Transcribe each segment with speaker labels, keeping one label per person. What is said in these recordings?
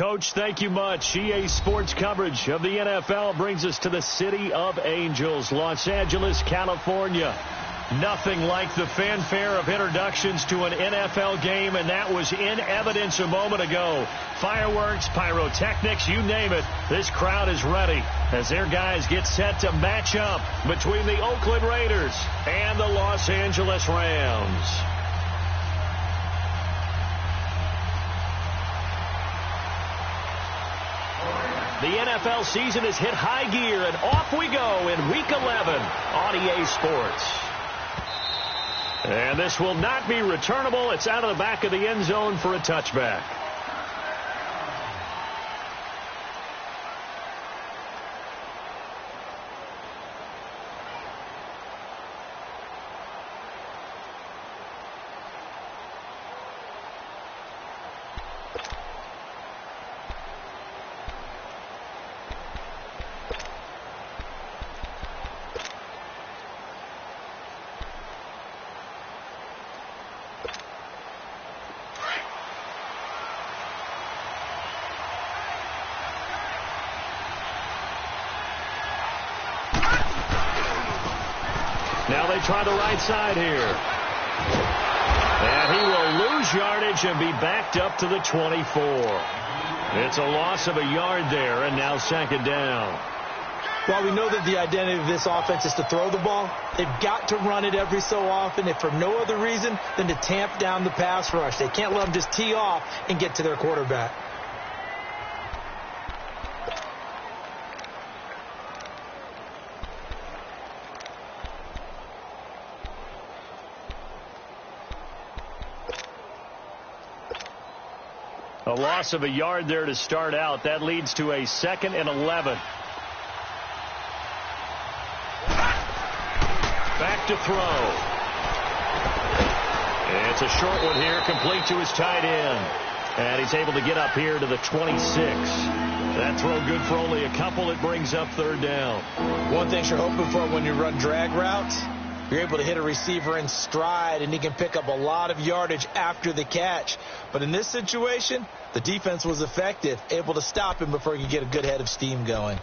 Speaker 1: Coach, thank you much. EA Sports coverage of the NFL brings us to the City of Angels, Los Angeles, California. Nothing like the fanfare of introductions to an NFL game, and that was in evidence a moment ago. Fireworks, pyrotechnics, you name it. This crowd is ready as their guys get set to match up between the Oakland Raiders and the Los Angeles Rams. The NFL season has hit high gear, and off we go in Week 11 on EA Sports. And this will not be returnable. It's out of the back of the end zone for a touchback. Now they try the right side here. And he will lose yardage and be backed up to the 24. It's a loss of a yard there, and now second down.
Speaker 2: While we know that the identity of this offense is to throw the ball, they've got to run it every so often, if for no other reason than to tamp down the pass rush. They can't let them just tee off and get to their quarterback.
Speaker 1: A loss of a yard there to start out. That leads to a 2nd and 11. Back to throw. It's a short one here, complete to his tight end. And he's able to get up here to the 26. That throw good for only a couple. It brings up third down.
Speaker 2: One thing you're hoping for when you run drag routes, you're able to hit a receiver in stride, and he can pick up a lot of yardage after the catch. But in this situation, the defense was effective, able to stop him before he could get a good head of steam going.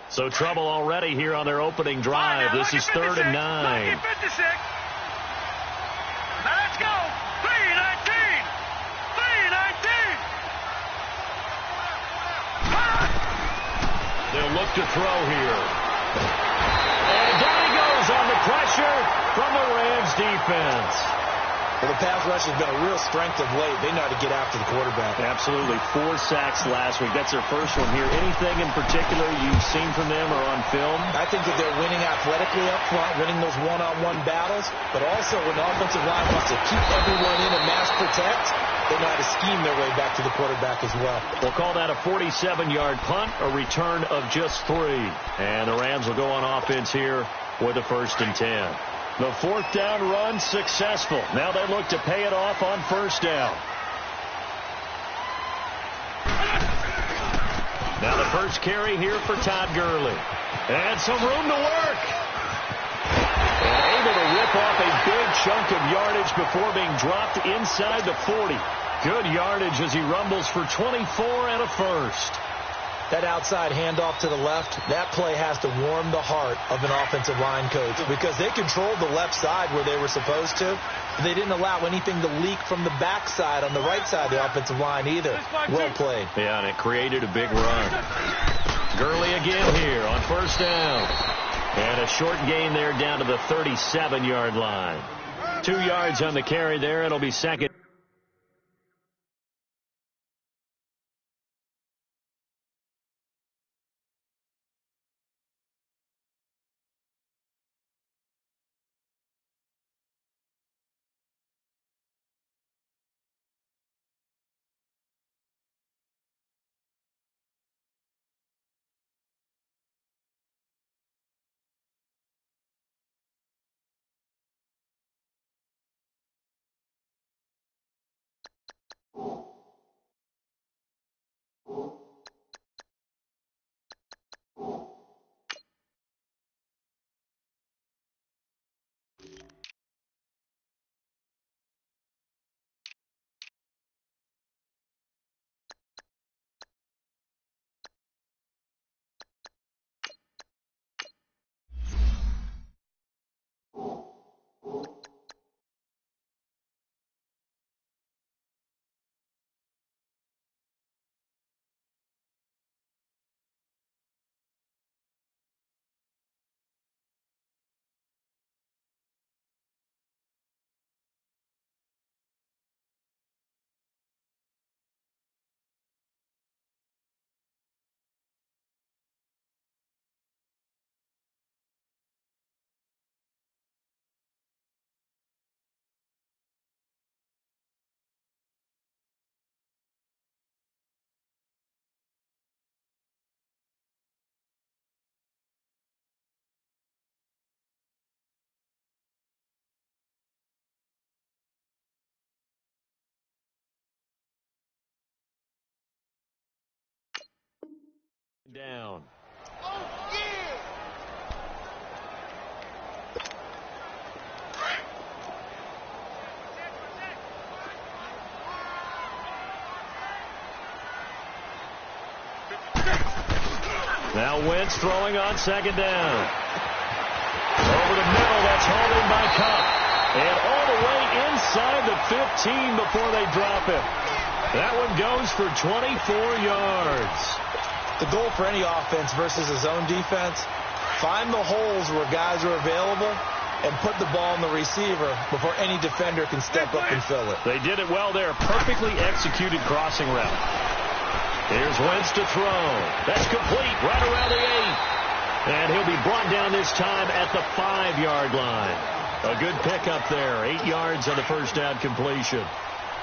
Speaker 1: So trouble already here on their opening drive. This is 3rd and 9.
Speaker 3: Now let's go. 3-19. 3-19.
Speaker 1: They'll look to throw here. And down he goes on the pressure from the Rams defense.
Speaker 2: Well, the pass rush has been a real strength of late. They know how to get after the quarterback.
Speaker 1: Absolutely. 4 sacks last week. That's their first one here. Anything in particular you've seen from them or on film?
Speaker 2: I think that they're winning athletically up front, winning those one-on-one battles, but also when the offensive line wants to keep everyone in and mass protect, they know how to scheme their way back to the quarterback as well.
Speaker 1: We'll call that a 47-yard punt, a return of just 3. And the Rams will go on offense here with a 1st and 10. The 4th down run successful. Now they look to pay it off on 1st down. Now the first carry here for Todd Gurley. And some room to work. And able to rip off a big chunk of yardage before being dropped inside the 40. Good yardage as he rumbles for 24 and a 1st.
Speaker 2: That outside handoff to the left, that play has to warm the heart of an offensive line coach because they controlled the left side where they were supposed to. They didn't allow anything to leak from the backside on the right side of the offensive line either. Well played.
Speaker 1: Yeah, and it created a big run. Gurley again here on 1st down. And a short gain there down to the 37-yard line. 2 yards on the carry there. It'll be 2nd. down. Now Wentz throwing on second down. Over the middle, that's hauled in by Cup. And all the way inside the 15 before they drop it. That one goes for 24 yards.
Speaker 2: The goal for any offense versus his own defense, find the holes where guys are available and put the ball in the receiver before any defender can step up and fill it.
Speaker 1: They did it well there. Perfectly executed crossing route. Here's Wentz to throw. That's complete right around the 8. And he'll be brought down this time at the 5-yard line. A good pickup there. 8 yards on the first down completion.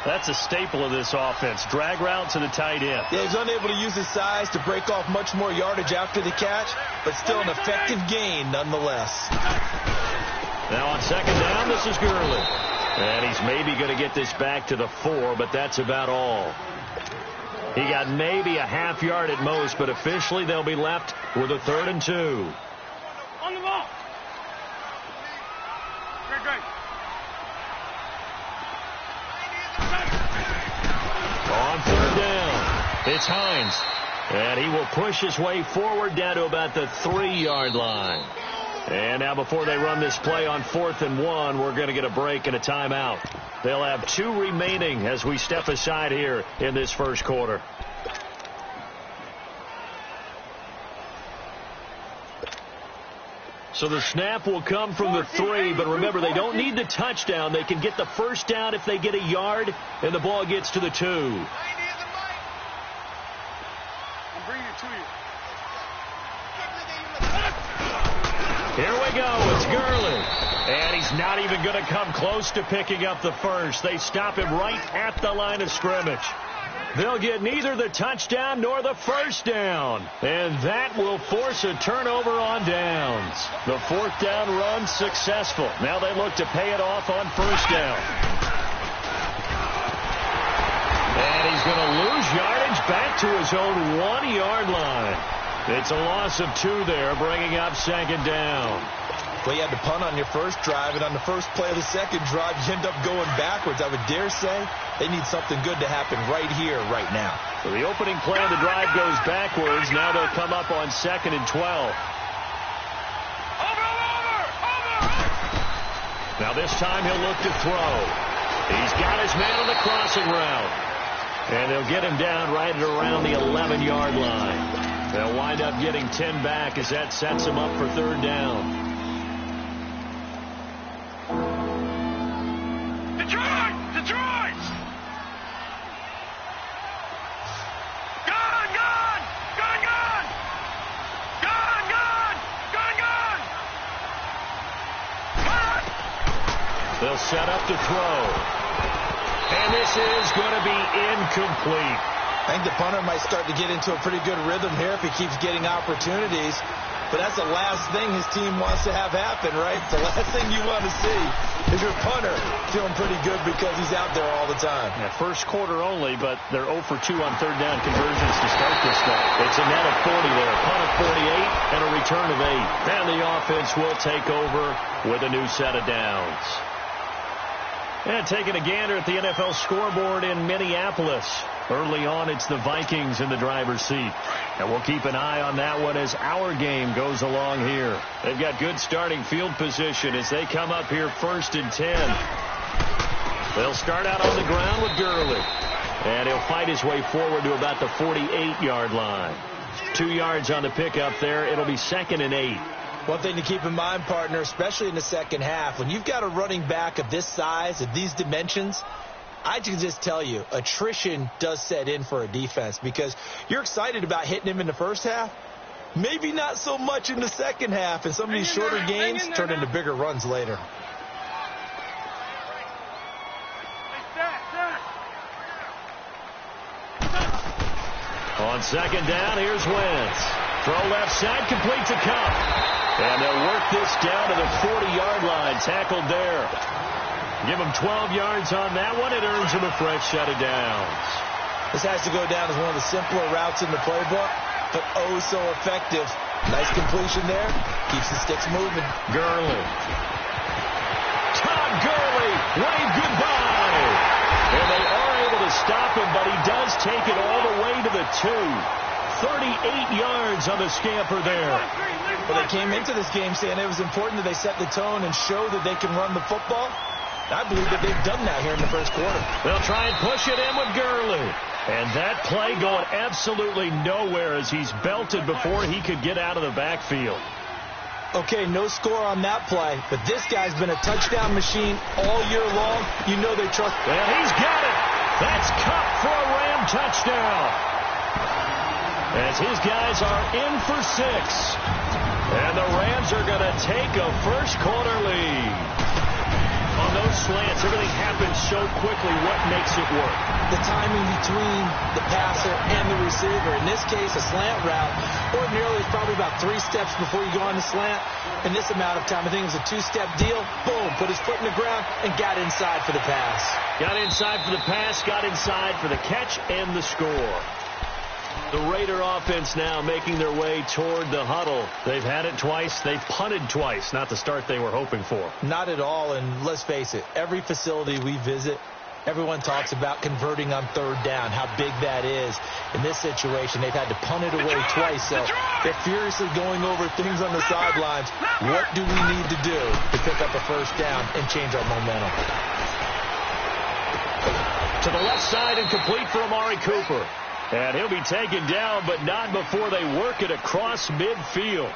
Speaker 1: That's a staple of this offense. Drag route to the tight end.
Speaker 2: Yeah, he's unable to use his size to break off much more yardage after the catch, but still an effective gain nonetheless.
Speaker 1: Now on second down, this is Gurley. And he's maybe going to get this back to the 4, but that's about all. He got maybe a half yard at most, but officially they'll be left with a 3rd and 2.
Speaker 3: On the ball. Great.
Speaker 1: On 3rd down, it's Hines. And he will push his way forward down to about the 3-yard line. And now before they run this play on 4th and 1, we're going to get a break and a timeout. They'll have 2 remaining as we step aside here in this first quarter. So the snap will come from the 3, but remember, they don't need the touchdown. They can get the first down if they get a yard, and the ball gets to the 2.
Speaker 3: I'm bringing it to you.
Speaker 1: Here we go. It's Gurley. And he's not even going to come close to picking up the first. They stop him right at the line of scrimmage. They'll get neither the touchdown nor the first down. And that will force a turnover on downs. The 4th down run successful. Now they look to pay it off on first down. And he's going to lose yardage back to his own 1-yard line. It's a loss of 2 there, bringing up second down.
Speaker 2: Well, you had to punt on your first drive, and on the first play of the second drive, you end up going backwards. I would dare say they need something good to happen right here, right now.
Speaker 1: So the opening play of the drive goes backwards. Now they'll come up on 2nd and 12.
Speaker 3: Over.
Speaker 1: Now this time he'll look to throw. He's got his man on the crossing route. And they'll get him down right at around the 11-yard line. They'll wind up getting 10 back as that sets them up for 3rd down.
Speaker 3: Detroit!
Speaker 1: They'll set up to throw. And this is going to be incomplete.
Speaker 2: I think the punter might start to get into a pretty good rhythm here if he keeps getting opportunities. But that's the last thing his team wants to have happen, right? The last thing you want to see is your punter feeling pretty good because he's out there all the time.
Speaker 1: Yeah, first quarter only, but they're 0 for 2 on 3rd down conversions to start this thing. It's a net of 40 there, punt of 48, and a return of 8. And the offense will take over with a new set of downs. And taking a gander at the NFL scoreboard in Minneapolis. Early on, it's the Vikings in the driver's seat. And we'll keep an eye on that one as our game goes along here. They've got good starting field position as they come up here 1st and 10. They'll start out on the ground with Gurley. And he'll fight his way forward to about the 48-yard line. 2 yards on the pickup there. It'll be 2nd and 8.
Speaker 2: One thing to keep in mind, partner, especially in the second half, when you've got a running back of this size, of these dimensions, I can just tell you, attrition does set in for a defense because you're excited about hitting him in the first half. Maybe not so much in the second half, and some of these shorter gains turn into bigger runs later.
Speaker 1: On 2nd down, here's Wentz. Throw left side, complete to Cup. And they'll work this down to the 40-yard line. Tackled there. Give them 12 yards on that one. It earns them a fresh set of downs.
Speaker 2: This has to go down as one of the simpler routes in the playbook. but oh so effective. Nice completion there. Keeps the sticks moving.
Speaker 1: Gurley. Todd Gurley, wave goodbye. And they are able to stop him, but he does take it all the way to the 2. 38 yards on the scamper there.
Speaker 2: Well, they came into this game saying it was important that they set the tone and show that they can run the football. I believe that they've done that here in the first quarter.
Speaker 1: They'll try and push it in with Gurley. And that play going absolutely nowhere as he's belted before he could get out of the backfield.
Speaker 2: Okay, no score on that play, but this guy's been a touchdown machine all year long. You know they trust.
Speaker 1: And he's got it. That's Cup for a Ram touchdown. As his guys are in for 6. And the Rams are going to take a first quarter lead. On those slants, everything happens so quickly. What makes it work?
Speaker 2: The timing between the passer and the receiver. In this case, a slant route. Ordinarily, it's probably about 3 steps before you go on the slant. In this amount of time, I think it was a 2-step deal. Boom, put his foot in the ground and got inside for the pass.
Speaker 1: Got inside for the pass, got inside for the catch and the score. The Raider offense now making their way toward the huddle. They've had it twice. They've punted twice. Not the start they were hoping for.
Speaker 2: Not at all, and let's face it, every facility we visit, everyone talks about converting on 3rd down, how big that is. In this situation, they've had to punt it away twice, so they're furiously going over things on the sidelines. What do we need to do to pick up a first down and change our momentum?
Speaker 1: To the left side and complete for Amari Cooper. And he'll be taken down, but not before they work it across midfield.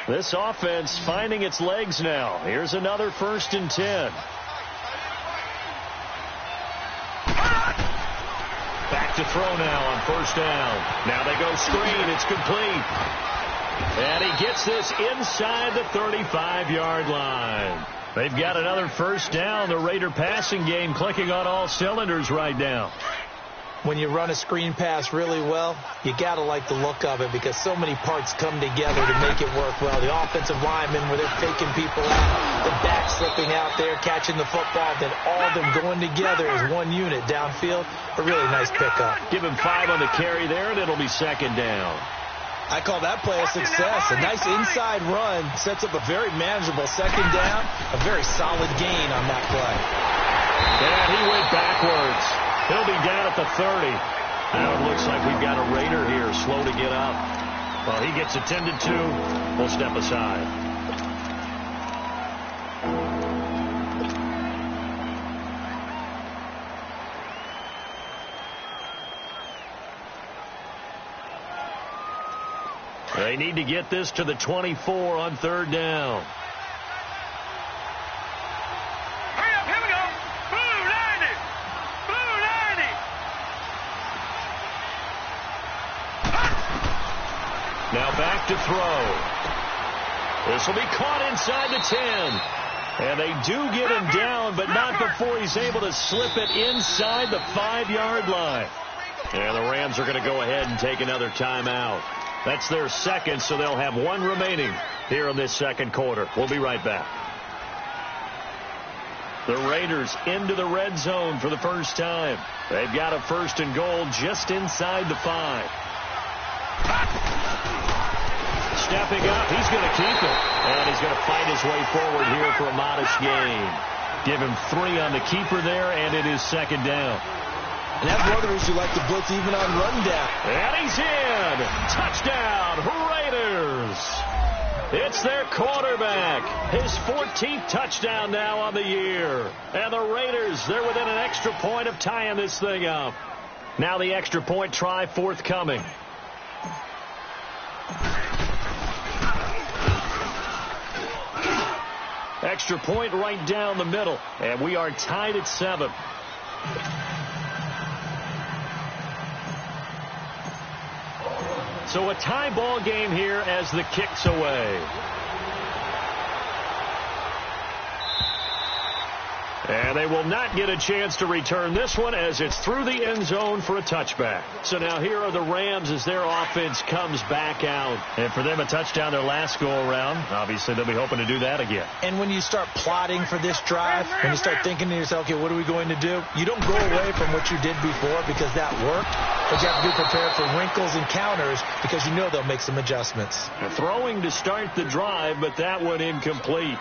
Speaker 1: This offense finding its legs now. Here's another 1st and 10. Back to throw now on 1st down. Now they go screen. It's complete. And he gets this inside the 35-yard line. They've got another 1st down. The Raider passing game clicking on all cylinders right now.
Speaker 2: When you run a screen pass really well, you got to like the look of it because so many parts come together to make it work well. The offensive linemen where they're faking people out, the back slipping out there, catching the football, then all of them going together as one unit downfield. A really nice pickup.
Speaker 1: Give him 5 on the carry there, and it'll be 2nd down.
Speaker 2: I call that play a success. A nice inside run sets up a very manageable 2nd down. A very solid gain on that play.
Speaker 1: And he went backwards. He'll be down at the 30. Now it looks like we've got a Raider here, slow to get up. Well, he gets attended to. We'll step aside. They need to get this to the 24 on 3rd down.
Speaker 3: Hurry up, here we go. Blue 90. Blue 90.
Speaker 1: Now back to throw. This will be caught inside the 10. And they do get him down, but not before he's able to slip it inside the 5-yard line. And the Rams are going to go ahead and take another timeout. That's their 2nd, so they'll have 1 remaining here in this 2nd quarter. We'll be right back. The Raiders into the red zone for the first time. They've got a 1st and goal just inside the 5. Stepping up, he's going to keep it. And he's going to fight his way forward here for a modest gain. Give him 3 on the keeper there, and it is 2nd down.
Speaker 2: And that's one of the reasons you like to blitz even on run down.
Speaker 1: And he's in. Touchdown, Raiders. It's their quarterback. His 14th touchdown now on the year. And the Raiders, they're within an extra point of tying this thing up. Now the extra point try forthcoming. Extra point right down the middle. And we are tied at 7. So a tie ball game here as the kick's away. And they will not get a chance to return this one as it's through the end zone for a touchback. So now here are the Rams as their offense comes back out. And for them, a touchdown their last go-around. Obviously, they'll be hoping to do that again.
Speaker 2: And when you start plotting for this drive, when you start thinking to yourself, okay, what are we going to do? You don't go away from what you did before because that worked. But you have to be prepared for wrinkles and counters because you know they'll make some adjustments.
Speaker 1: Throwing to start the drive, but that one incomplete.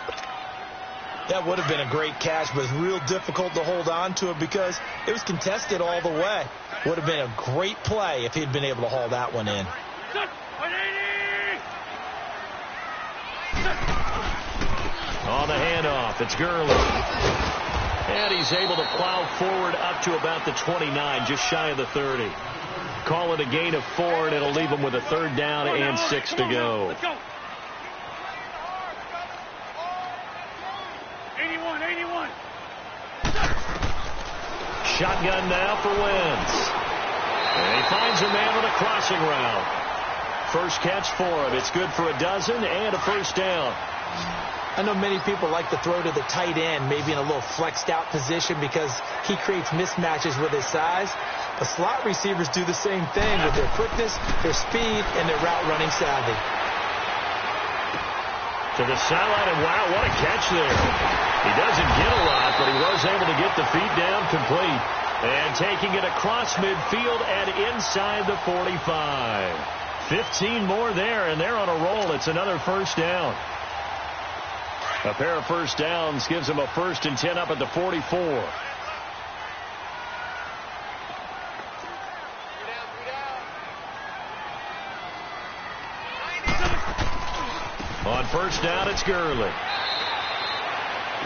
Speaker 2: That would have been a great catch, but it's real difficult to hold on to it because it was contested all the way. Would have been a great play if he'd been able to haul that one in.
Speaker 1: On the handoff, it's Gurley. And he's able to plow forward up to about the 29, just shy of the 30. Call it a gain of 4, and it'll leave him with a 3rd down and 6 to go.
Speaker 3: 81.
Speaker 1: Shotgun now for Wentz. And he finds a man on a crossing route. First catch for him. It's good for a dozen and a 1st down.
Speaker 2: I know many people like to throw to the tight end, maybe in a little flexed out position because he creates mismatches with his size. But slot receivers do the same thing with their quickness, their speed, and their route running savvy.
Speaker 1: To the sideline, and wow, what a catch there. He doesn't get a lot, but he was able to get the feet down complete. And taking it across midfield and inside the 45. 15 more there, and they're on a roll. It's another 1st down. A pair of 1st downs gives him a 1st and 10 up at the 44. On 1st down, it's Gurley.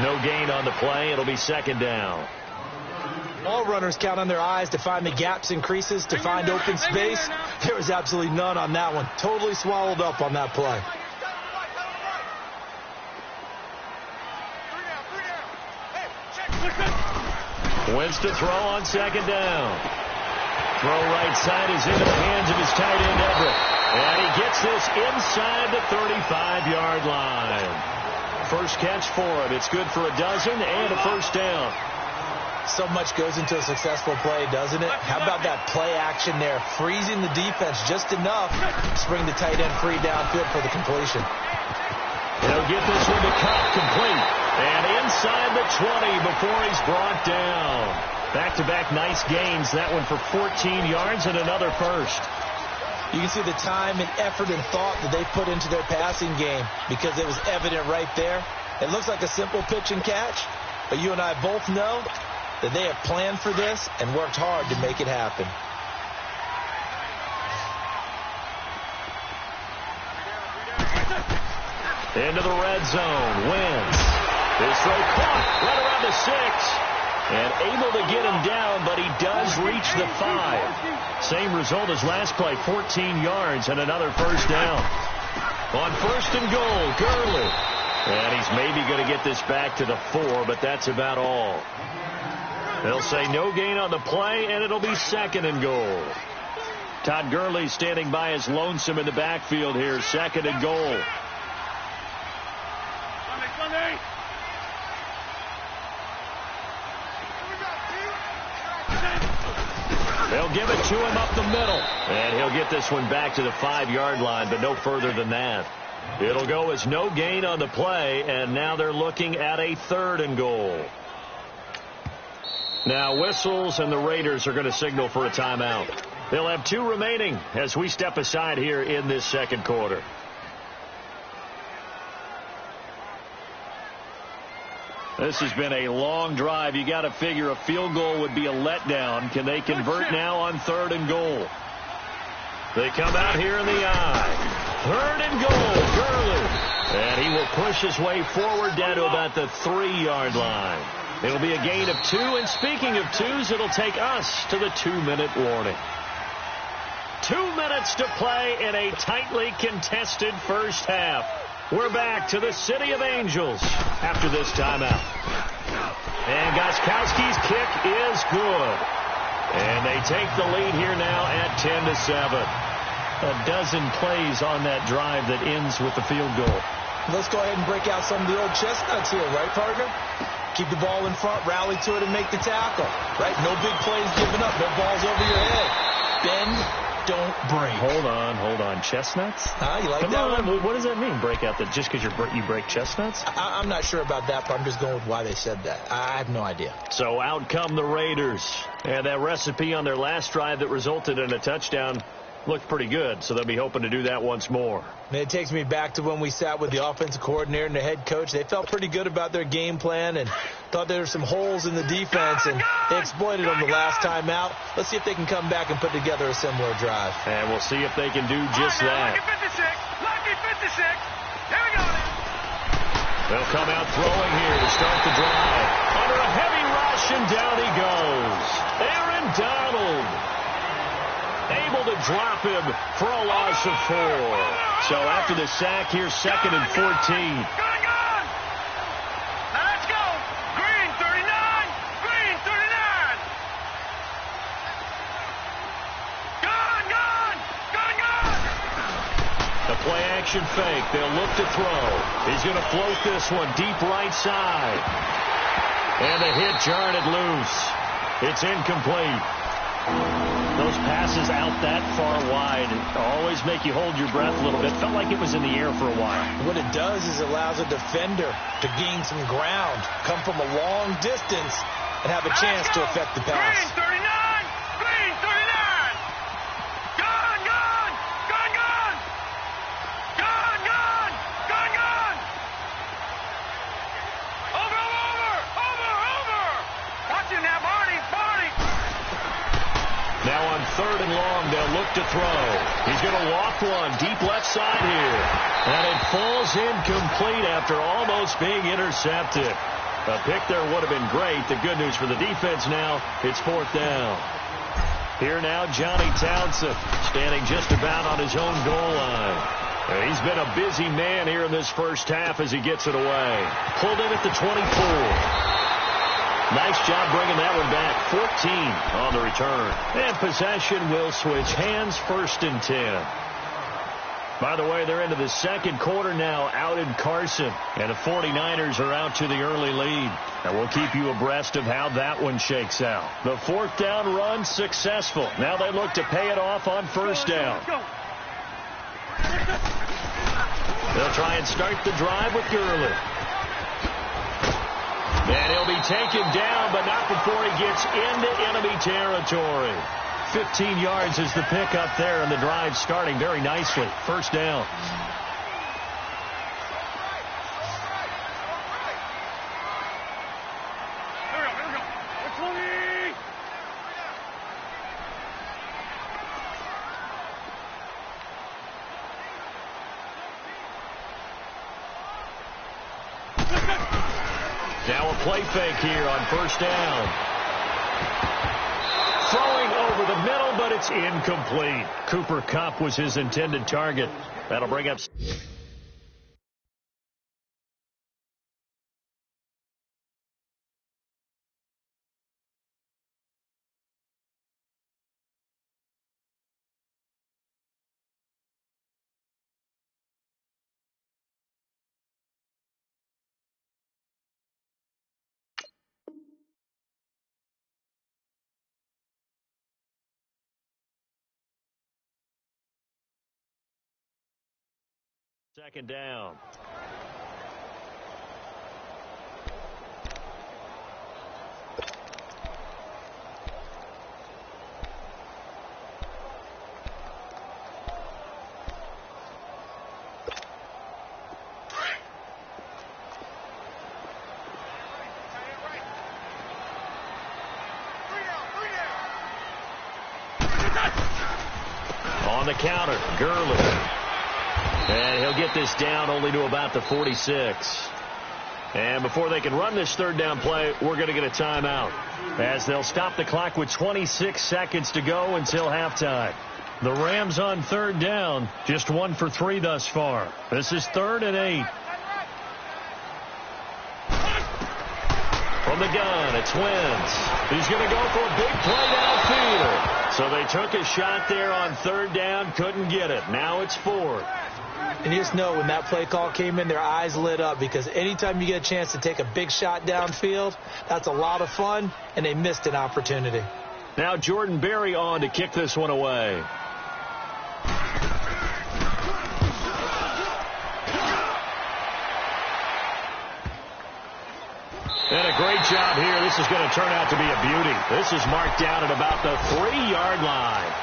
Speaker 1: No gain on the play. It'll be 2nd down.
Speaker 2: All runners count on their eyes to find the gaps and creases, to find open space. There was absolutely none on that one. Totally swallowed up on that play.
Speaker 1: Wentz to throw on 2nd down. Throw right side is into the hands of his tight end, Everett. And he gets this inside the 35-yard line. First catch for him. It's good for a dozen and a 1st down.
Speaker 2: So much goes into a successful play, doesn't it? How about that play action there? Freezing the defense just enough to bring the tight end free downfield for the completion.
Speaker 1: He'll get this one to Cup complete. And inside the 20 before he's brought down. Back-to-back nice gains. That one for 14 yards and another 1st.
Speaker 2: You can see the time and effort and thought that they put into their passing game because it was evident right there. It looks like a simple pitch and catch, but you and I both know that they have planned for this and worked hard to make it happen.
Speaker 1: Into the red zone. Wentz. His throw caught right around the 6. And able to get him down, but he does reach the 5. Same result as last play, 14 yards and another 1st down. On 1st and goal, Gurley. And he's maybe going to get this back to the 4, but that's about all. They'll say no gain on the play, and it'll be 2nd and goal. Todd Gurley standing by as lonesome in the backfield here, 2nd and goal. They'll give it to him up the middle. And he'll get this one back to the 5-yard line, but no further than that. It'll go as no gain on the play, and now they're looking at a 3rd and goal. Now whistles, and the Raiders are going to signal for a timeout. They'll have 2 remaining as we step aside here in this 2nd quarter. This has been a long drive. You got to figure a field goal would be a letdown. Can they convert now on 3rd and goal? They come out here in the eye. 3rd and goal, Gurley. And he will push his way forward down to about the 3-yard line. It'll be a gain of 2. And speaking of 2s, it'll take us to the 2-minute warning. 2 minutes to play in a tightly contested first half. We're back to the City of Angels after this timeout. And Gostkowski's kick is good. And they take the lead here now at 10-7. A dozen plays on that drive that ends with the field goal.
Speaker 2: Let's go ahead and break out some of the old chestnuts here, right, partner? Keep the ball in front, rally to it, and make the tackle. Right? No big plays given up. No balls over your head. Bend, don't break.
Speaker 1: Hold on. Chestnuts?
Speaker 2: You like
Speaker 1: Come
Speaker 2: that
Speaker 1: on.
Speaker 2: one?
Speaker 1: What does that mean, break out? Just because you break chestnuts?
Speaker 2: I'm not sure about that, but I'm just going with why they said that. I have no idea.
Speaker 1: So out come the Raiders. And that recipe on their last drive that resulted in a touchdown looked pretty good, so they'll be hoping to do that once more.
Speaker 2: And it takes me back to when we sat with the offensive coordinator and the head coach. They felt pretty good about their game plan and thought there were some holes in the defense, and they exploited them the last time out. Let's see if they can come back and put together a similar drive.
Speaker 1: And we'll see if they can do just that.
Speaker 3: Lucky 56. Here we go.
Speaker 1: They'll come out throwing here to start the drive. Under a heavy rush, and down he goes. Aaron Donald able to drop him for a loss of 4. So after the sack, here's 2nd and 14.
Speaker 3: Gone. Now let's go. Green 39. Green 39. Gone.
Speaker 1: The play action fake. They'll look to throw. He's going to float this one deep right side. And the hit jarred it loose. It's incomplete. Those passes out that far wide always make you hold your breath a little bit. Felt like it was in the air for a while.
Speaker 2: What it does is it allows a defender to gain some ground, come from a long distance, and have a chance to affect the pass.
Speaker 3: Green 39. Green 39. Gone. Over. Watch him now, Barney.
Speaker 1: Now on 3rd and long, they'll look to throw. He's going to walk one deep left side here. And it falls incomplete after almost being intercepted. A pick there would have been great. The good news for the defense now, it's 4th down. Here now, Johnny Townsend, standing just about on his own goal line. He's been a busy man here in this first half as he gets it away. Pulled in at the 24. Nice job bringing that one back. 14 on the return. And possession will switch hands, 1st and 10. By the way, they're into the second quarter now out in Carson. And the 49ers are out to the early lead. And we'll keep you abreast of how that one shakes out. The 4th down run successful. Now they look to pay it off on 1st down. They'll try and start the drive with Gurley. And he'll be taken down, but not before he gets into enemy territory. 15 yards is the pickup there, and the drive starting very nicely. 1st down. Now a play fake here on 1st down. Throwing over the middle, but it's incomplete. Cooper Kupp was his intended target. That'll bring up... Second down. On the counter, Gurley. And he'll get this down only to about the 46. And before they can run this 3rd down play, we're going to get a timeout, as they'll stop the clock with 26 seconds to go until halftime. The Rams on 3rd down, just 1 for 3 thus far. This is 3rd and 8. From the gun, it's Wentz. He's going to go for a big play downfield. So they took a shot there on 3rd down, couldn't get it. Now it's 4th.
Speaker 2: And you just know when that play call came in, their eyes lit up, because anytime you get a chance to take a big shot downfield, that's a lot of fun, and they missed an opportunity.
Speaker 1: Now Jordan Berry on to kick this one away. And a great job here. This is going to turn out to be a beauty. This is marked down at about the 3-yard line.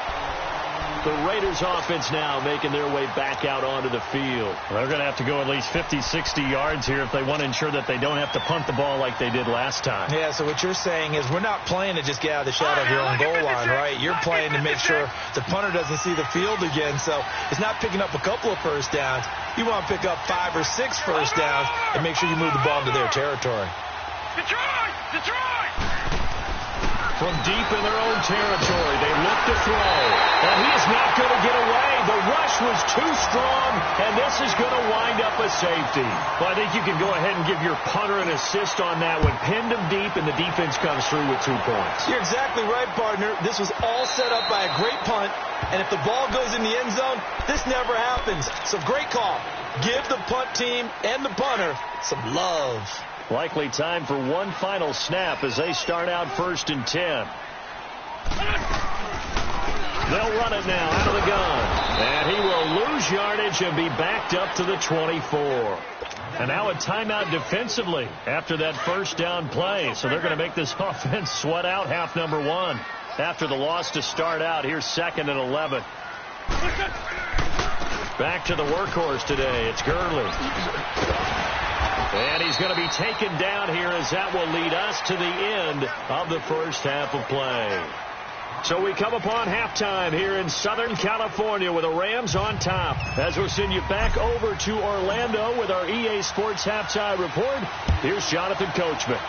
Speaker 1: The Raiders offense now making their way back out onto the field. They're going to have to go at least 50, 60 yards here if they want to ensure that they don't have to punt the ball like they did last time.
Speaker 2: Yeah, so what you're saying is we're not playing to just get out of the shadow of your own goal line, right? You're playing to make sure the punter doesn't see the field again. So it's not picking up a couple of first downs. You want to pick up 5 or 6 first downs and make sure you move the ball into their territory.
Speaker 3: Detroit! Detroit!
Speaker 1: From deep in their own territory, they look to throw. And he is not going to get away. The rush was too strong, and this is going to wind up a safety. Well, I think you can go ahead and give your punter an assist on that one. Pinned him deep, and the defense comes through with 2 points.
Speaker 2: You're exactly right, partner. This was all set up by a great punt, and if the ball goes in the end zone, this never happens. So great call. Give the punt team and the punter some love.
Speaker 1: Likely time for one final snap as they start out 1st and 10. They'll run it now out of the gun. And he will lose yardage and be backed up to the 24. And now a timeout defensively after that first down play. So they're going to make this offense sweat out half number 1. After the loss to start out, here's 2nd and 11. Back to the workhorse today. It's Gurley. And he's going to be taken down here as that will lead us to the end of the first half of play. So we come upon halftime here in Southern California with the Rams on top. As we'll send you back over to Orlando with our EA Sports Halftime Report, here's Jonathan Coachman.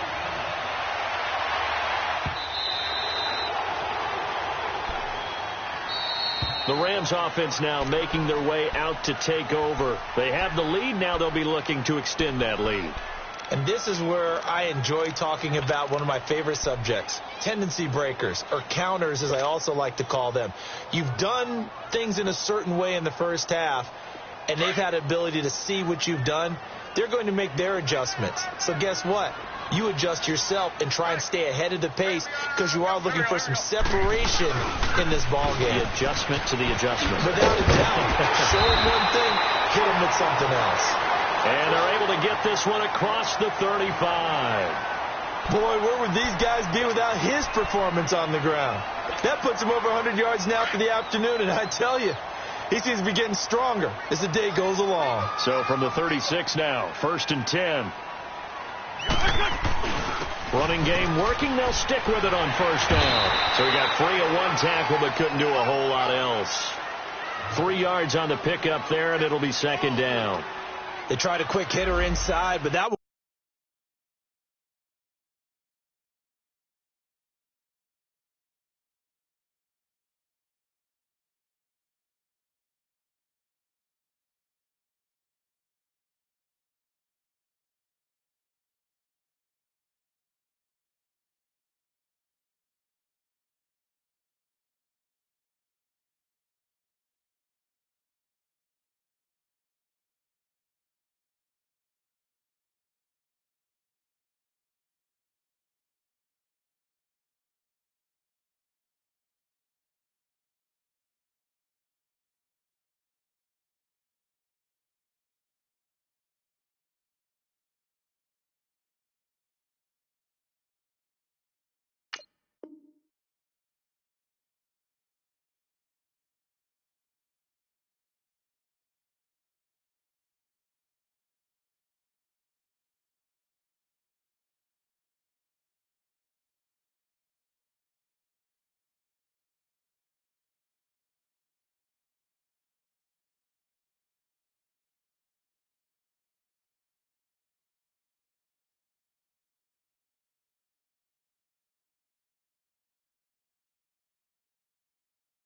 Speaker 1: The Rams offense now making their way out to take over. They have the lead. Now they'll be looking to extend that lead.
Speaker 2: And this is where I enjoy talking about one of my favorite subjects, tendency breakers, or counters as I also like to call them. You've done things in a certain way in the first half, and they've had the ability to see what you've done. They're going to make their adjustments. So guess what? You adjust yourself and try and stay ahead of the pace because you are looking for some separation in this ball game.
Speaker 1: The adjustment to the adjustment.
Speaker 2: Without a doubt. Show them one thing, hit them with something else.
Speaker 1: And they're able to get this one across the 35.
Speaker 2: Boy, where would these guys be without his performance on the ground? That puts him over 100 yards now for the afternoon, and I tell you, he seems to be getting stronger as the day goes along.
Speaker 1: So from the 36 now, 1st and 10. Running game working. They'll stick with it on 1st down. So he got free of 1 tackle but couldn't do a whole lot else. 3 yards on the pickup there, and it'll be 2nd down.
Speaker 2: They tried a quick hitter inside, but that was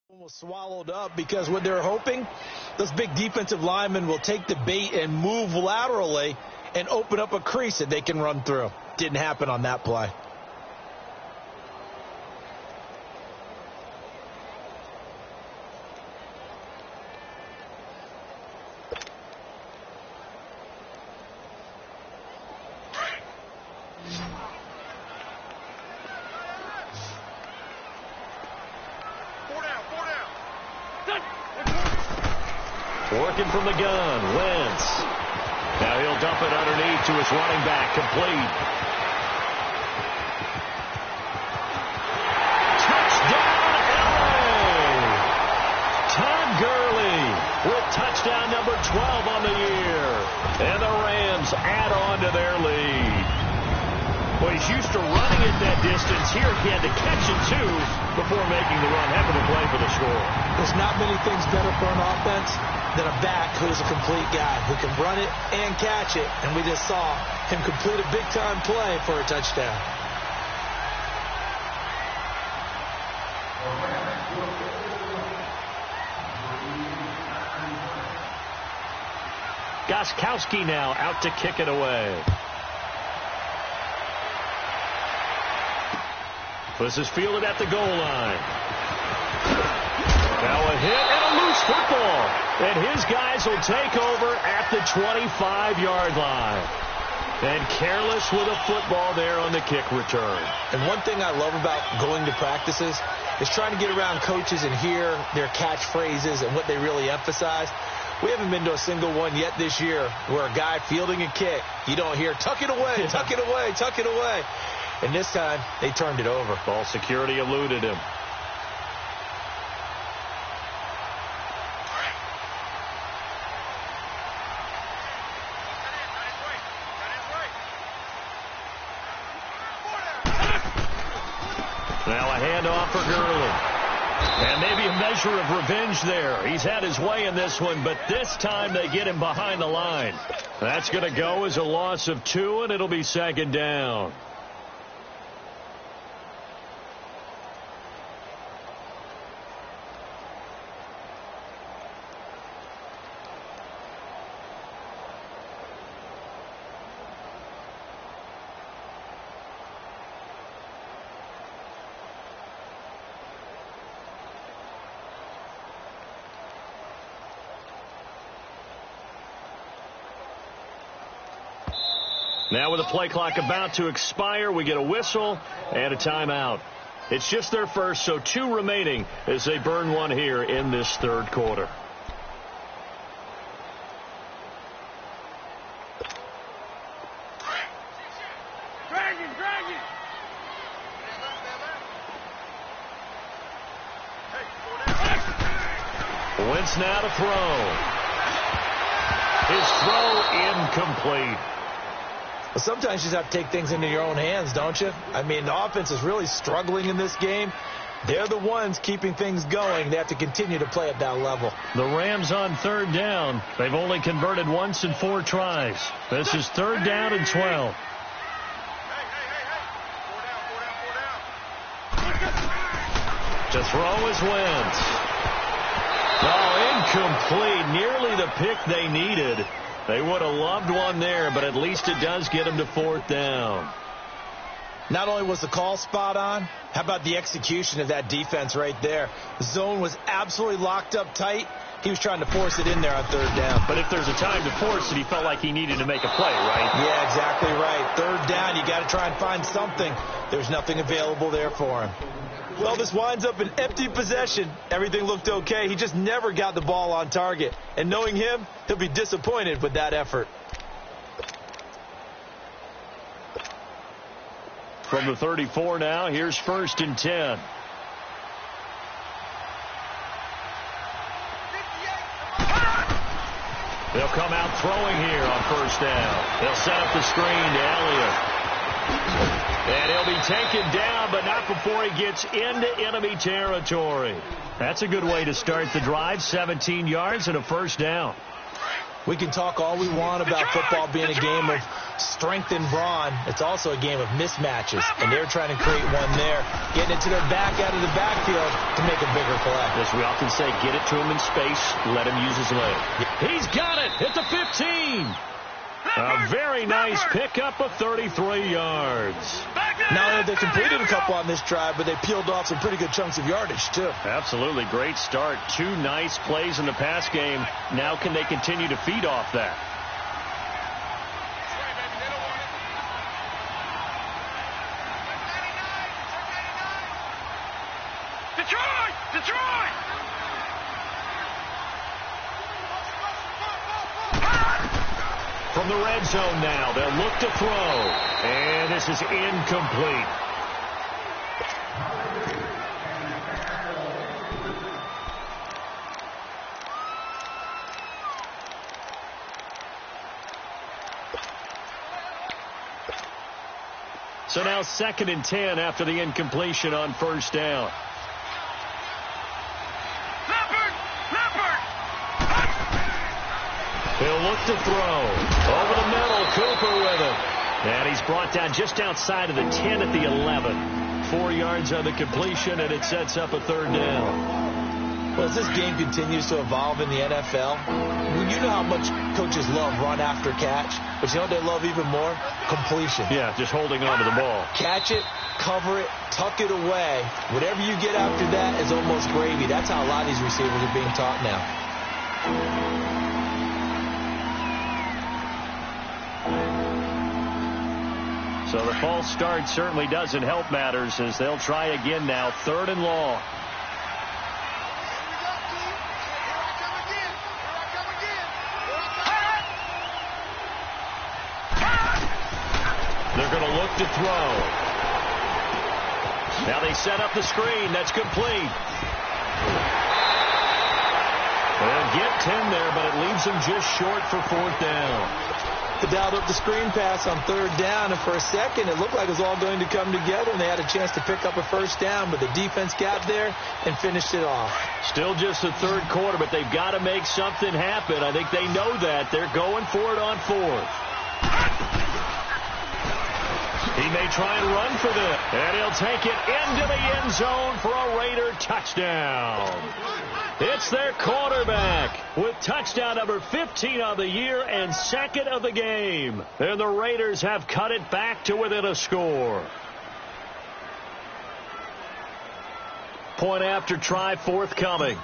Speaker 2: almost swallowed up because what they're hoping, those big defensive linemen will take the bait and move laterally and open up a crease that they can run through. Didn't happen on that play.
Speaker 1: Working from the gun, Wentz. Now he'll dump it underneath to his running back, complete. Touchdown, LA! Todd Gurley with touchdown number 12 on the year. And the Rams add on to their lead. Well, he's used to running at that distance. Here he had to catch it, too, before making the run. Heck of a play for the score.
Speaker 2: There's not many things better for an offense than a back who's a complete guy, who can run it and catch it. And we just saw him complete a big-time play for a touchdown.
Speaker 1: Gostkowski now out to kick it away. This is fielded at the goal line. Now a hit and a loose football. And his guys will take over at the 25-yard line. And careless with a football there on the kick return.
Speaker 2: And one thing I love about going to practices is trying to get around coaches and hear their catchphrases and what they really emphasize. We haven't been to a single one yet this year where a guy fielding a kick, you don't hear, tuck it away, tuck it away, tuck it away. And this time, they turned it over.
Speaker 1: Ball security eluded him. Now a handoff for Gurley. And maybe a measure of revenge there. He's had his way in this one, but this time they get him behind the line. That's going to go as a loss of 2, and it'll be second down. Now with the play clock about to expire, we get a whistle and a timeout. It's just their first, so 2 remaining as they burn one here in this third quarter. Wentz now to throw. His throw incomplete.
Speaker 2: Well, sometimes you just have to take things into your own hands, don't you? I mean, the offense is really struggling in this game. They're the ones keeping things going. They have to continue to play at that level.
Speaker 1: The Rams on third down. They've only converted once in 4 tries. This is third down and 12. To throw is Wentz. Oh, incomplete. Nearly the pick they needed. They would have loved one there, but at least it does get them to 4th down.
Speaker 2: Not only was the call spot on, how about the execution of that defense right there? The zone was absolutely locked up tight. He was trying to force it in there on third down.
Speaker 1: But if there's a time to force it, he felt like he needed to make a play, right?
Speaker 2: Yeah, exactly right. Third down, you got to try and find something. There's nothing available there for him. Well, this winds up an empty possession. Everything looked okay. He just never got the ball on target. And knowing him, he'll be disappointed with that effort.
Speaker 1: From the 34 now, here's 1st and 10. They'll come out throwing here on 1st down. They'll set up the screen to Elliott. And he'll be taken down, but not before he gets into enemy territory. That's a good way to start the drive. 17 yards and a 1st down.
Speaker 2: We can talk all we want about football being a game of strength and brawn. It's also a game of mismatches, and they're trying to create one there, getting it to their back out of the backfield to make a bigger play.
Speaker 1: As we often say, get it to him in space, let him use his leg. He's got it at the 15. A very nice pickup of 33 yards.
Speaker 2: Not only have they completed a couple on this drive, but they peeled off some pretty good chunks of yardage, too.
Speaker 1: Absolutely. Great start. 2 nice plays in the pass game. Now can they continue to feed off that?
Speaker 3: Detroit! Detroit!
Speaker 1: From the red zone now, they'll look to throw. And this is incomplete. So now 2nd and 10 after the incompletion on first down. He'll look to throw. Over the middle, Cooper with him. And he's brought down just outside of the 10 at the 11. 4 yards on the completion, and it sets up a 3rd down.
Speaker 2: Well, as this game continues to evolve in the NFL, you know how much coaches love run after catch, but you know what they love even more? Completion.
Speaker 1: Yeah, just holding on to the ball.
Speaker 2: Catch it, cover it, tuck it away. Whatever you get after that is almost gravy. That's how a lot of these receivers are being taught now.
Speaker 1: So the false start certainly doesn't help matters as they'll try again now. 3rd and long. They're going to look to throw. Now they set up the screen. That's complete. They'll get 10 there, but it leaves them just short for 4th down.
Speaker 2: They dialed up the screen pass on 3rd down, and for a second it looked like it was all going to come together, and they had a chance to pick up a 1st down, but the defense got there and finished it off. Still just the 3rd quarter, but they've got to make something happen. I think they know that. They're going for it on 4th. He may try and run for this, and he'll take it into the end zone for a Raider touchdown. It's their quarterback with touchdown number 15 of the year and 2nd of the game. And the Raiders have cut it back to within a score. Point after try forthcoming.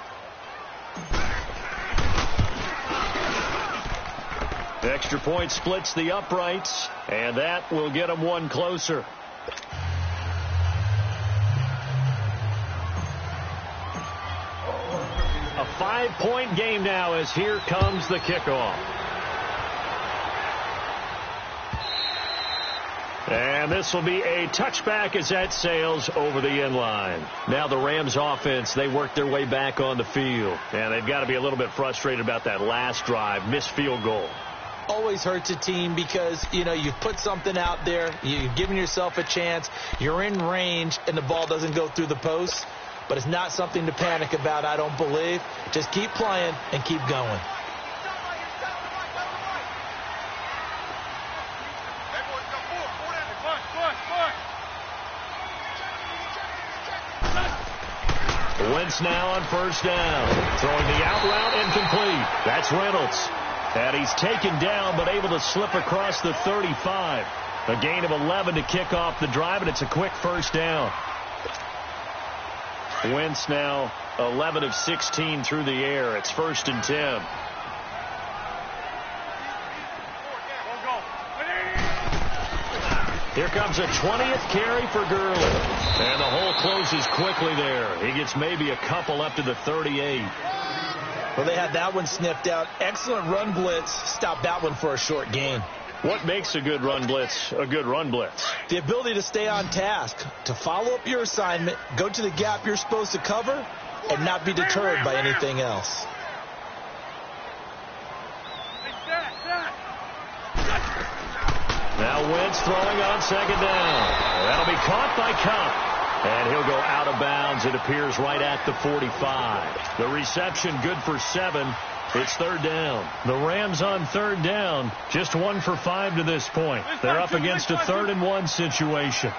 Speaker 2: Extra point splits the uprights, and that will get them one closer. A 5-point game now as here comes the kickoff. And this will be a touchback as that sails over the end line. Now the Rams offense, they work their way back on the field. And they've got to be a little bit frustrated about that last drive, missed field goal. Always hurts a team because, you know, you've put something out there, you've given yourself a chance, you're in range, and the ball doesn't go through the post. But it's not something to panic about, I don't believe. Just keep playing and keep going. Wentz now on first down. Throwing the out route incomplete. That's Reynolds. And he's taken down but able to slip across the 35. A gain of 11 to kick off the drive, and it's a quick first down. Wentz now 11 of 16 through the air. It's 1st and 10. Here comes a 20th carry for Gurley. And the hole closes quickly there. He gets maybe a couple up to the 38. Well, they had that one sniffed out. Excellent run blitz. Stopped that one for a short gain. What makes a good run blitz a good run blitz? The ability to stay on task, to follow up your assignment, go to the gap you're supposed to cover, and not be deterred by anything else. Now Wentz throwing on 2nd down. That'll be caught by Cup. And he'll go out of bounds. It appears right at the 45. The reception good for 7. It's 3rd down. The Rams on 3rd down. Just 1 for 5 to this point. They're up against a 3rd and 1 situation.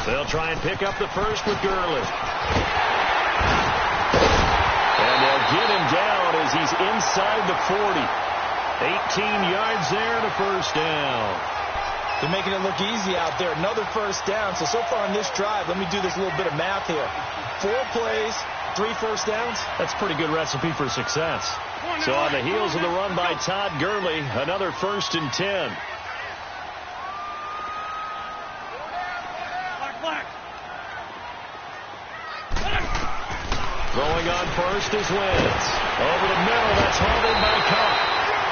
Speaker 2: They'll try and pick up the first with Gurley. And they'll get him down as he's inside the 40. 18 yards there and a first down. They're making it look easy out there. Another first down. So far on this drive, let me do this little bit of math here. 4 plays, 3 first downs. That's a pretty good recipe for success. So on the heels of the run by Todd Gurley, another 1st and 10.
Speaker 1: Throwing on first is Wentz. Over the middle, that's hauled in by Cup.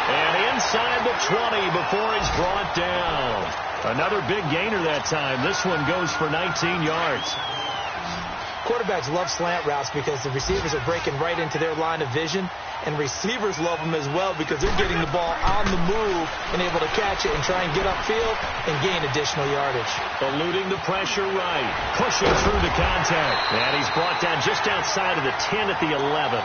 Speaker 1: And inside the 20 before he's brought down. Another big gainer that time. This one goes for 19 yards.
Speaker 2: Quarterbacks love slant routes because the receivers are breaking right into their line of vision, and receivers love them as well because they're getting the ball on the move and able to catch it and try and get upfield and gain additional yardage.
Speaker 1: Eluding the pressure right, pushing through the contact, and he's brought down just outside of the 10 at the 11.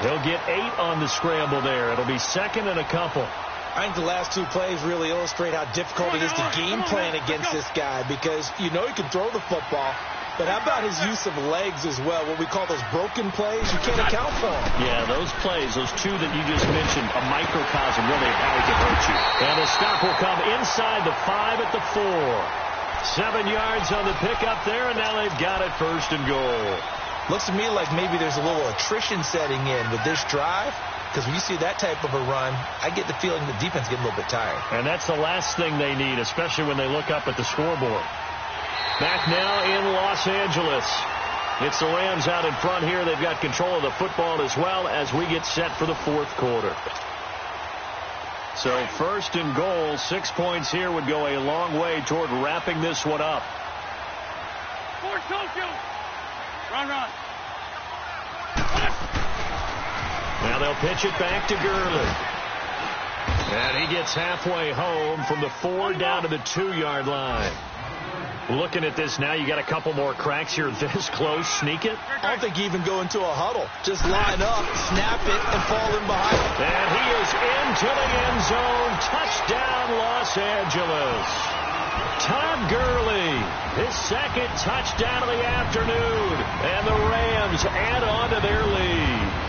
Speaker 1: He'll get 8 on the scramble there. It'll be second and a couple.
Speaker 2: I think the last 2 plays really illustrate how difficult it is to game plan against this guy because you know he can throw the football, but how about his use of legs as well? What we call those broken plays, you can't account for them.
Speaker 1: Yeah, those plays, those 2 that you just mentioned, a microcosm really of how he can hurt you. And the stop will come inside the 5 at the 4. 7 yards on the pickup there, and now they've got it first and goal.
Speaker 2: Looks to me like maybe there's a little attrition setting in with this drive. Because when you see that type of a run, I get the feeling the defense gets a little bit tired.
Speaker 1: And that's the last thing they need, especially when they look up at the scoreboard. Back now in Los Angeles. It's the Rams out in front here. They've got control of the football as well as we get set for the fourth quarter. So first and goal, 6 points here would go a long way toward wrapping this one up.
Speaker 3: Force Tokyo. Run.
Speaker 1: Now they'll pitch it back to Gurley. And he gets halfway home from the 4 down to the 2-yard line. Looking at this now, you got a couple more cracks here this close. Sneak it.
Speaker 2: I don't think you even go into a huddle. Just line up, snap it, and fall in behind it.
Speaker 1: And he is into the end zone. Touchdown, Los Angeles. Todd Gurley, his second touchdown of the afternoon. And the Rams add on to their lead.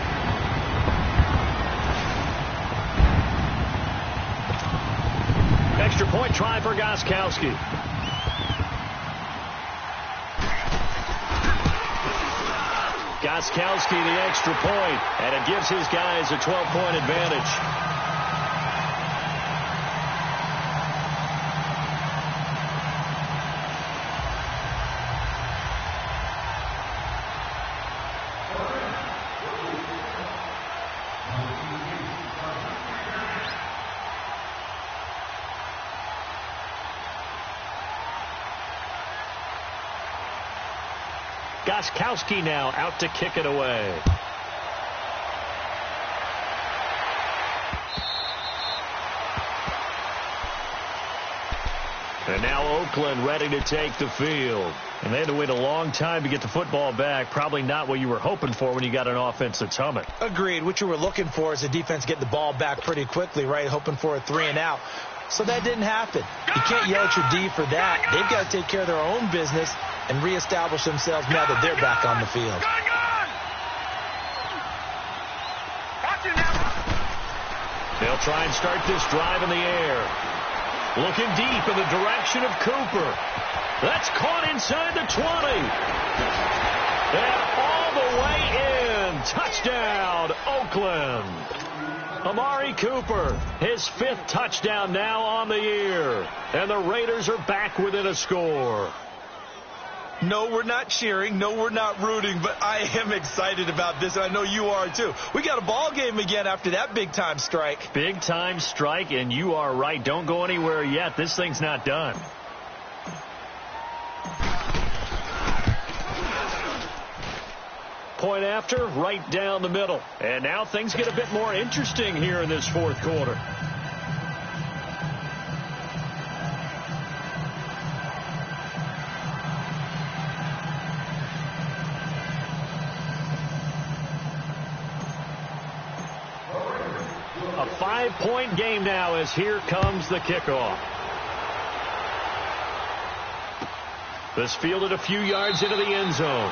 Speaker 1: Extra point try for Gostkowski. Gostkowski the extra point, and it gives his guys a 12-point advantage. Gostkowski now out to kick it away. And now Oakland ready to take the field. And they had to wait a long time to get the football back. Probably not what you were hoping for when you got an offense that's humming.
Speaker 2: Agreed. What you were looking for is the defense getting the ball back pretty quickly, right? Hoping for a 3-and-out. So that didn't happen. You can't yell at your D for that. They've got to take care of their own business and reestablish themselves now that they're back on the field.
Speaker 1: They'll try and start this drive in the air. Looking deep in the direction of Cooper. That's caught inside the 20. And all the way in. Touchdown, Oakland. Amari Cooper, his 5th touchdown now on the year. And the Raiders are back within a score.
Speaker 2: No, we're not cheering. No, we're not rooting. But I am excited about this, and I know you are too. We got a ball game again after that big-time strike.
Speaker 1: Big-time strike, and you are right. Don't go anywhere yet. This thing's not done. Point after, right down the middle. And now things get a bit more interesting here in this fourth quarter. A 5-point game now as here comes the kickoff. This fielded a few yards into the end zone.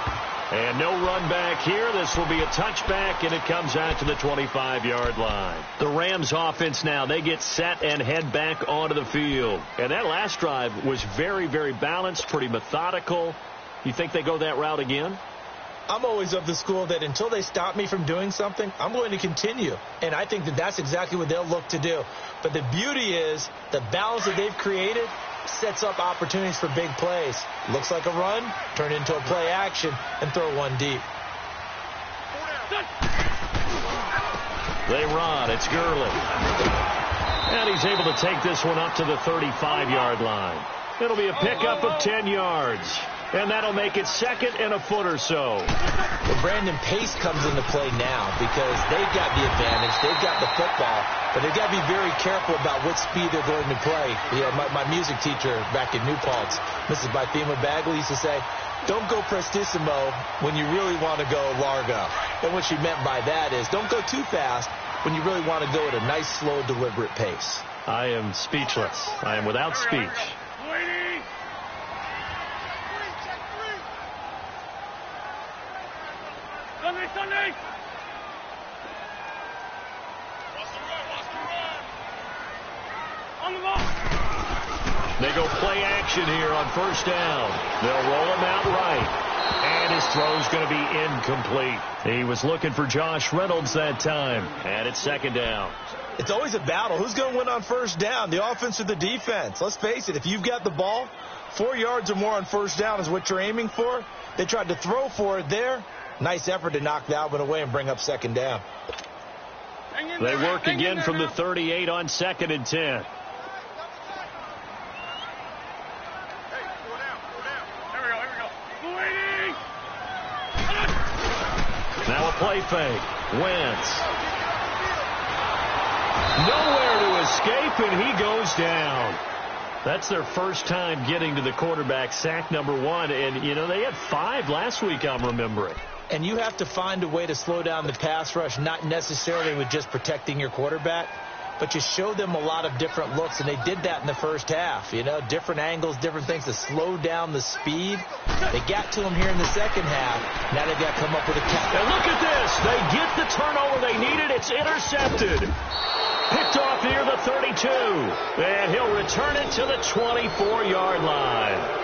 Speaker 1: And no run back here. This will be a touchback, and it comes out to the 25-yard line. The Rams offense now, they get set and head back onto the field. And that last drive was very, very balanced, pretty methodical. You think they go that route again?
Speaker 2: I'm always of the school that until they stop me from doing something, I'm going to continue. And I think that that's exactly what they'll look to do. But the beauty is the balance that they've created sets up opportunities for big plays. Looks like a run, turn into a play action, and throw one deep.
Speaker 1: They run. It's Gurley. And he's able to take this one up to the 35-yard line. It'll be a pickup of 10 yards. And that'll make it second and a foot or so.
Speaker 2: Well, Brandon, pace comes into play now because they've got the advantage. They've got the football. But they've got to be very careful about what speed they're going to play. My music teacher back in New Paltz, Mrs. Bythema Bagley, used to say, don't go prestissimo when you really want to go largo. And what she meant by that is don't go too fast when you really want to go at a nice, slow, deliberate pace.
Speaker 1: I am speechless. I am without speech.
Speaker 3: Sunday! On the ball!
Speaker 1: They go play action here on first down. They'll roll him out right. And his throw's going to be incomplete. He was looking for Josh Reynolds that time. And it's second down.
Speaker 2: It's always a battle. Who's going to win on first down, the offense or the defense? Let's face it, if you've got the ball, 4 yards or more on first down is what you're aiming for. They tried to throw for it there. Nice effort to knock that one away and bring up second down.
Speaker 1: They work again from the 38 on second and 10. Now a play fake. Wentz. Nowhere to escape, and he goes down. That's their first time getting to the quarterback, sack number 1. And, you know, they had 5 last week, I'm remembering.
Speaker 2: And you have to find a way to slow down the pass rush, not necessarily with just protecting your quarterback, but you show them a lot of different looks, and they did that in the first half. You know, different angles, different things to slow down the speed. They got to him here in the second half. Now they've got to come up with a catch.
Speaker 1: And look at this. They get the turnover they needed. It's intercepted. Picked off near the 32. And he'll return it to the 24-yard line.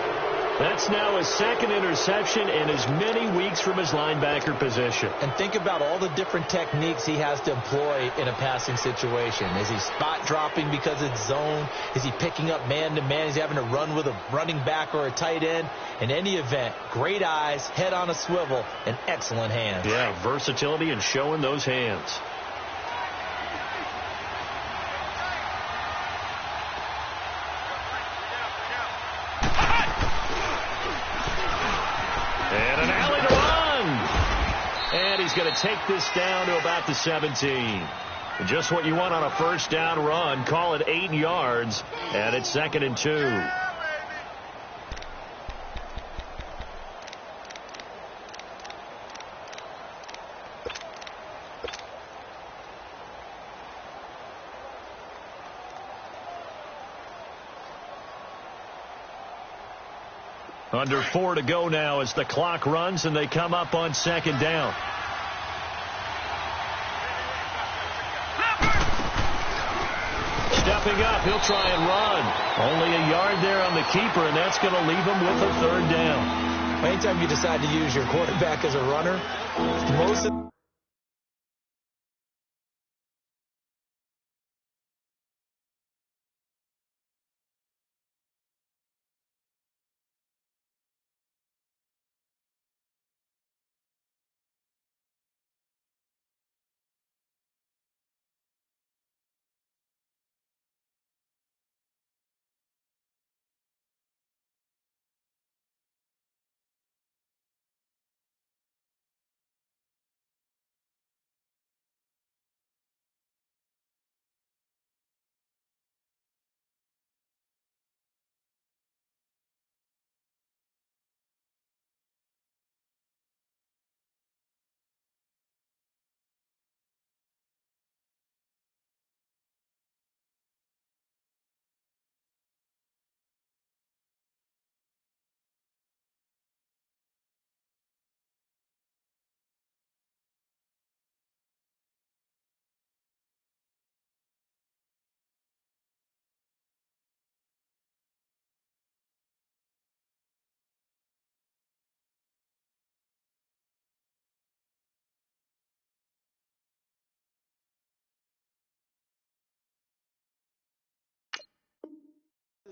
Speaker 1: That's now his second interception in as many weeks from his linebacker position.
Speaker 2: And think about all the different techniques he has to employ in a passing situation. Is he spot dropping because it's zone? Is he picking up man-to-man? Is he having to run with a running back or a tight end? In any event, great eyes, head on a swivel, and excellent hands.
Speaker 1: Yeah, versatility and showing those hands. And an alley to run. And he's going to take this down to about the 17. Just what you want on a first down run. Call it 8 yards. And it's second and 2. Under 4 to go now as the clock runs and they come up on second down. Stepping up, he'll try and run. Only a yard there on the keeper, and that's going to leave him with a third down.
Speaker 2: Anytime you decide to use your quarterback as a runner, most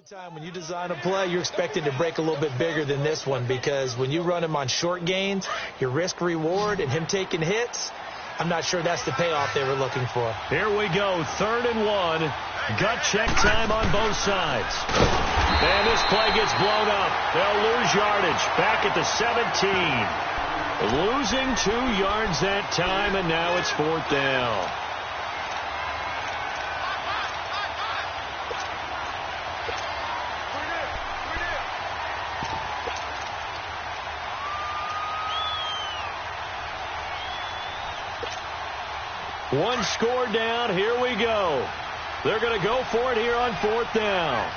Speaker 2: Time when you design a play, you're expected to break a little bit bigger than this one, because when you run him on short gains, your risk reward and him taking hits, I'm not sure that's the payoff they were looking for.
Speaker 1: Here we go, 3rd and 1. Gut check time on both sides. And this play gets blown up. They'll lose yardage back at the 17. Losing 2 yards that time, and now it's 4th down. One score down. Here we go. They're going to go for it here on 4th down.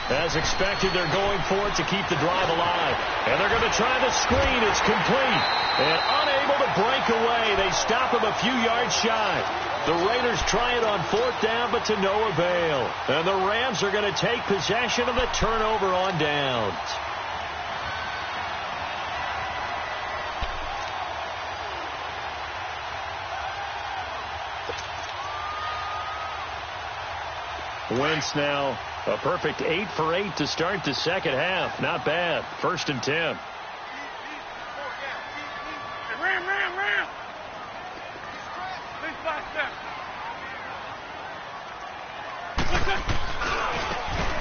Speaker 1: As expected, they're going for it to keep the drive alive. And they're going to try the screen. It's complete. And unable to break away. They stop him a few yards shy. The Raiders try it on 4th down, but to no avail. And the Rams are going to take possession of the turnover on downs. Wentz now a perfect 8 for 8 to start the second half. Not bad. 1st and 10.
Speaker 3: Ram.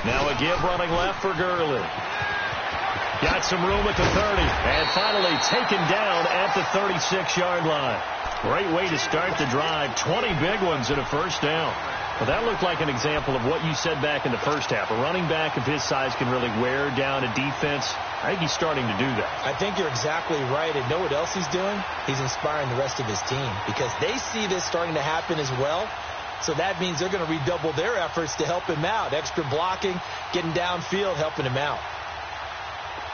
Speaker 1: Now a give running left for Gurley. Got some room at the 30. And finally taken down at the 36-yard line. Great way to start the drive. 20 big ones and a 1st down. Well, that looked like an example of what you said back in the first half. A running back of his size can really wear down a defense. I think he's starting to do that.
Speaker 2: I think you're exactly right. And know what else he's doing? He's inspiring the rest of his team, because they see this starting to happen as well. So that means they're going to redouble their efforts to help him out. Extra blocking, getting downfield, helping him out.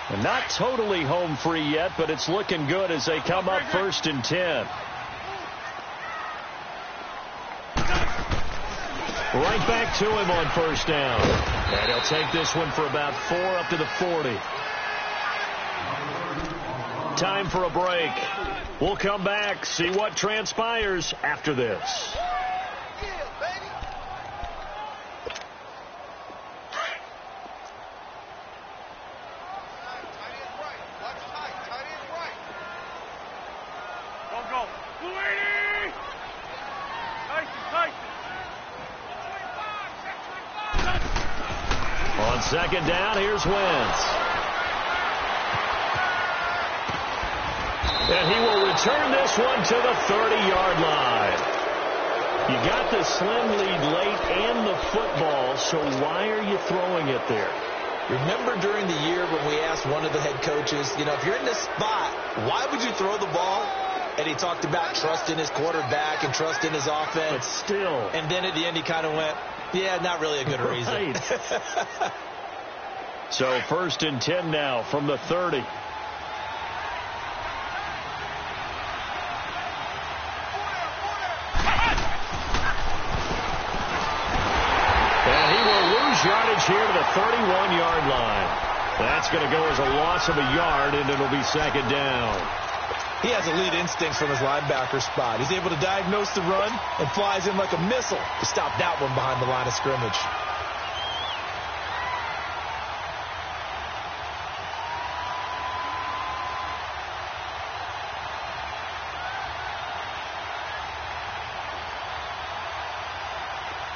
Speaker 1: And not totally home free yet, but it's looking good as they come up 1st and 10. Right back to him on 1st down. And he'll take this one for about 4 up to the 40. Time for a break. We'll come back, see what transpires after this. On 2nd down, here's Wentz. And he will return this one to the 30-yard line. You got the slim lead late and the football, so why are you throwing it there?
Speaker 2: Remember during the year when we asked one of the head coaches, if you're in this spot, why would you throw the ball? And he talked about trusting his quarterback and trusting his offense.
Speaker 1: But still.
Speaker 2: And then at the end he kind of went, yeah, not really a good reason.
Speaker 1: Right. So 1st and 10 now from the 30. And he will lose yardage here to the 31-yard line. That's going to go as a loss of a yard, and it'll be 2nd down.
Speaker 2: He has elite instincts from his linebacker spot. He's able to diagnose the run and flies in like a missile to stop that one behind the line of scrimmage.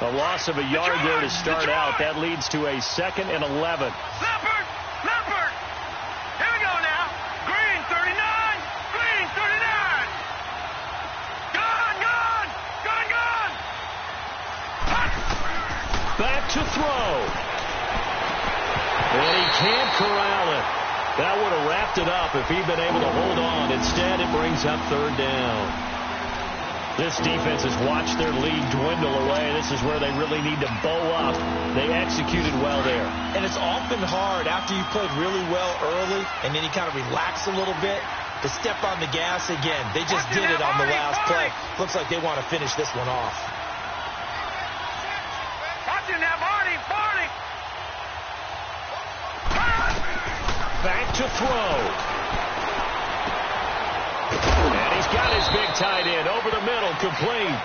Speaker 1: A loss of a yard there to start out. That leads to a 2nd and 11.
Speaker 3: Leopard! Here we go now. Green, 39. Green, 39. Gone.
Speaker 1: Back to throw. And he can't corral it. That would have wrapped it up if he'd been able to hold on. Instead, it brings up 3rd down. This defense has watched their lead dwindle away. This is where they really need to bow up. They executed well there.
Speaker 2: And it's often hard after you played really well early and then you kind of relax a little bit to step on the gas again. They just did it on the last play. Looks like they want to finish this one off.
Speaker 1: Back to throw. And he's got his big tight end over the middle, complete.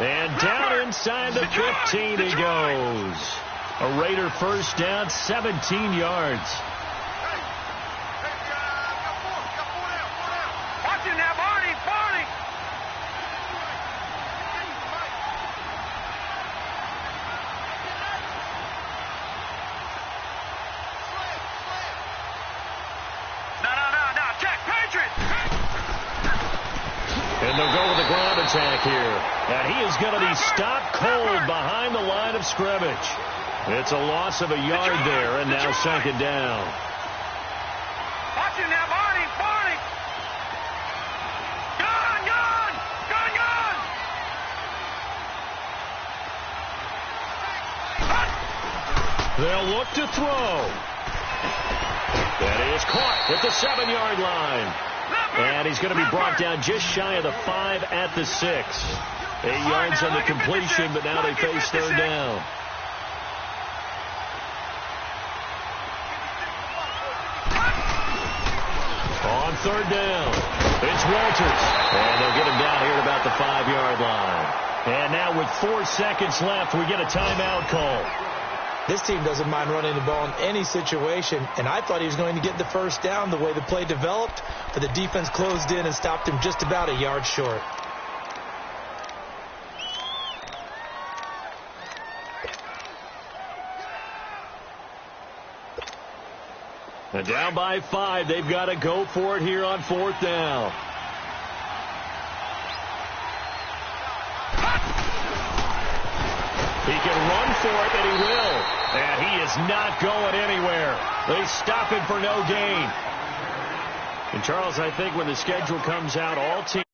Speaker 1: And down inside the 15 he goes. A Raider first down, 17 yards.
Speaker 3: Watch it now, Barney, Barney. No, check, Patriots.
Speaker 1: And they'll go with a ground attack here. And he is going to be stopped cold behind the line of scrimmage. It's a loss of a yard there, and now second down.
Speaker 3: Watch it now, Barney, Barney. Gun.
Speaker 1: They'll look to throw. That is caught at the 7-yard line. And he's going to be brought down just shy of the 5 at the 6. 8 yards on the completion, but now they face third down. On third down, it's Walters. And they'll get him down here at about the 5-yard line. And now with 4 seconds left, we get a timeout call.
Speaker 2: This team doesn't mind running the ball in any situation, and I thought he was going to get the first down the way the play developed, but the defense closed in and stopped him just about a yard short.
Speaker 1: And down by 5, they've got to go for it here on fourth down. He can run for it, and he will. And he is not going anywhere. They stop him for no gain. And, Charles, I think when the schedule comes out, all teams